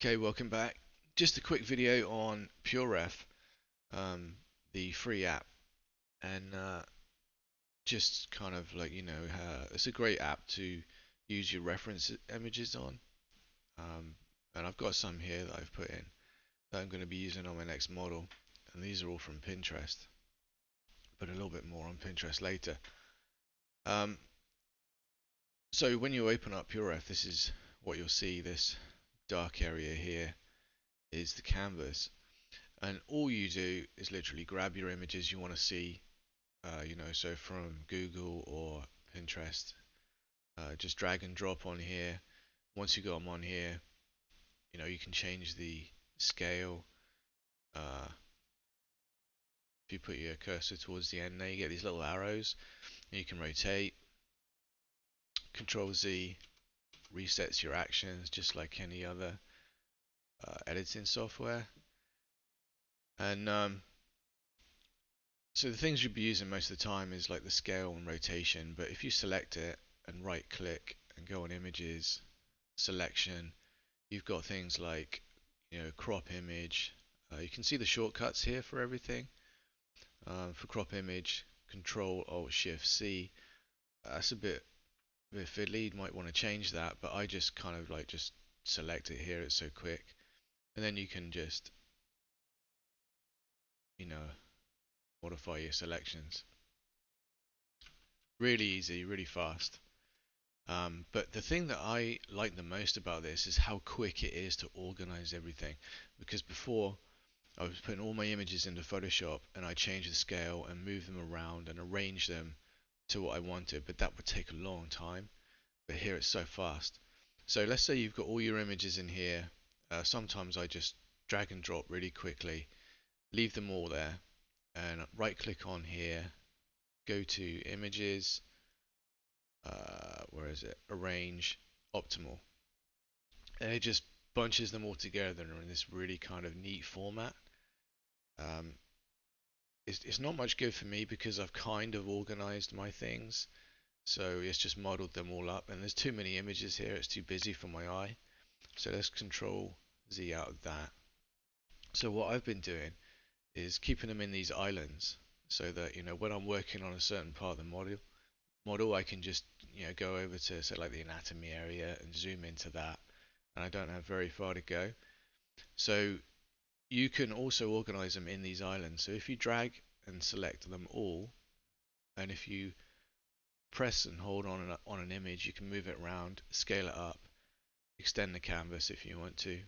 Okay, welcome back. Just a quick video on PureRef, the free app, and just kind of like it's a great app to use your reference images on. Um, and I've got some here that I've put in that I'm going to be using on my next model, and these are all from Pinterest, but a little bit more on Pinterest later. Um, so when you open up PureRef, this is what you'll see. This dark area here is the canvas. And all you do is literally grab your images you want to see, so from Google or Pinterest, just drag and drop on here. Once you got them on here, you can change the scale. Uh, if you put your cursor towards the end there, you get these little arrows, and you can rotate. Control Z resets your actions just like any other editing software. And so the things you'll be using most of the time is like the scale and rotation, but if you select it and right click and go on images, selection, you've got things like, crop image. You can see the shortcuts here for everything. For crop image, Control Alt Shift C. That's a bit fiddly. You might want to change that, but I just kind of like just select it here. It's so quick, and then you can just, you know, modify your selections. Really easy, really fast. But the thing that I like the most about this is how quick it is to organize everything. Because before, I was putting all my images into Photoshop and I changed the scale and moved them around and arranged them to what I wanted, but that would take a long time. But here it's so fast. So let's say you've got all your images in here. Sometimes I just drag and drop really quickly, leave them all there, and right click on here, go to images, where is it? Arrange, optimal. And it just bunches them all together in this really kind of neat format. Um, it's not much good for me because I've kind of organized my things. So it's just modeled them all up, and there's too many images here. It's too busy for my eye. So let's Control Z out of that. So what I've been doing is keeping them in these islands, so that when I'm working on a certain part of the model I can just go over to say like the anatomy area and zoom into that, and I don't have very far to go. So you can also organize them in these islands. So if you drag and select them all, and if you press and hold on an image, you can move it around, scale it up, extend the canvas if you want to.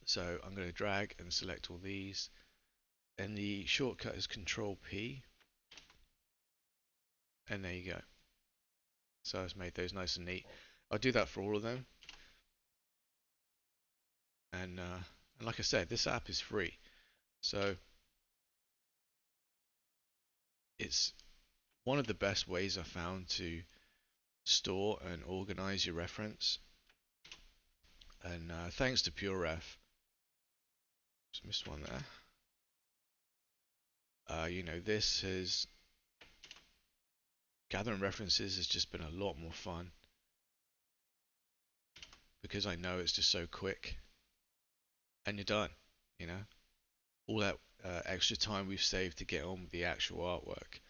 So I'm going to drag and select all these, and the shortcut is Control P, and there you go. So I've made those nice and neat. I'll do that for all of them, and like I said, this app is free, so it's one of the best ways I've found to store and organize your reference. And thanks to PureRef, just missed one there. This has gathering references has just been a lot more fun because I know it's just so quick, and you're done. You know, all that extra time we've saved to get on with the actual artwork.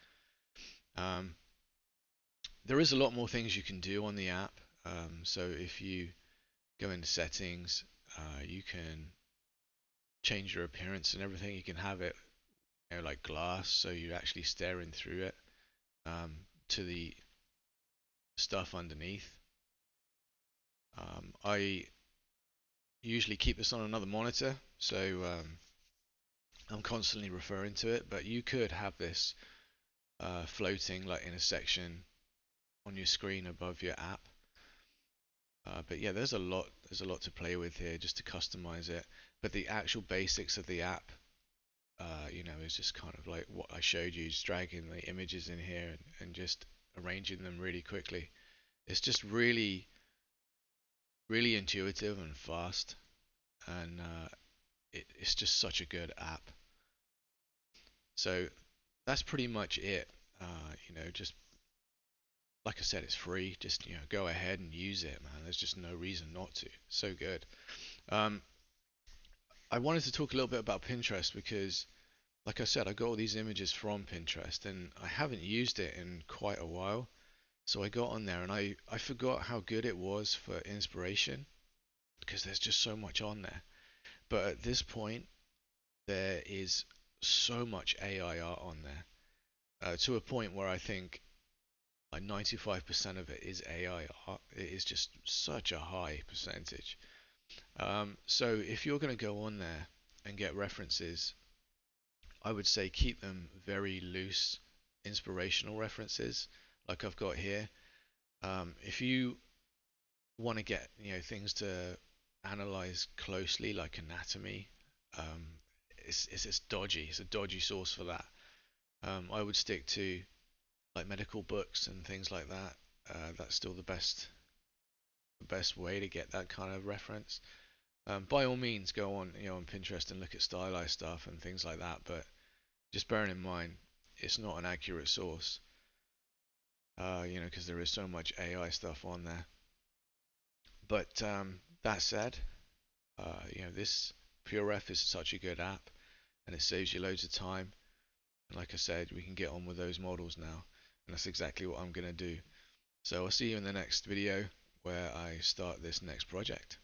Um, there is a lot more things you can do on the app. So if you go into settings, you can change your appearance and everything. You can have it, like glass, so you're actually staring through it to the stuff underneath. I usually keep this on another monitor, so I'm constantly referring to it, but you could have this floating like in a section on your screen above your app. But yeah, there's a lot to play with here just to customize it. But the actual basics of the app, is just kind of like what I showed you, just dragging the images in here and just arranging them really quickly. It's just really, really intuitive and fast, and it's just such a good app. So that's pretty much it. Just like I said, it's free. Just go ahead and use it, man. There's just no reason not to. So good. Um, I wanted to talk a little bit about Pinterest because, like I said, I got all these images from Pinterest and I haven't used it in quite a while. So I got on there and I forgot how good it was for inspiration because there's just so much on there. But at this point, there is so much AI art on there, to a point where I think like 95% of it is AI art. It is just such a high percentage. So if you're going to go on there and get references, I would say keep them very loose, inspirational references, like I've got here. If you want to get things to analyze closely, like anatomy, um, it's dodgy. It's a dodgy source for that. I would stick to like medical books and things like that. That's still the best way to get that kind of reference. By all means, go on on Pinterest and look at stylized stuff and things like that. But just bearing in mind, it's not an accurate source. Because there is so much AI stuff on there. But that said, this PureRef is such a good app, and it saves you loads of time. And like I said, we can get on with those models now, and that's exactly what I'm gonna do. So I'll see you in the next video where I start this next project.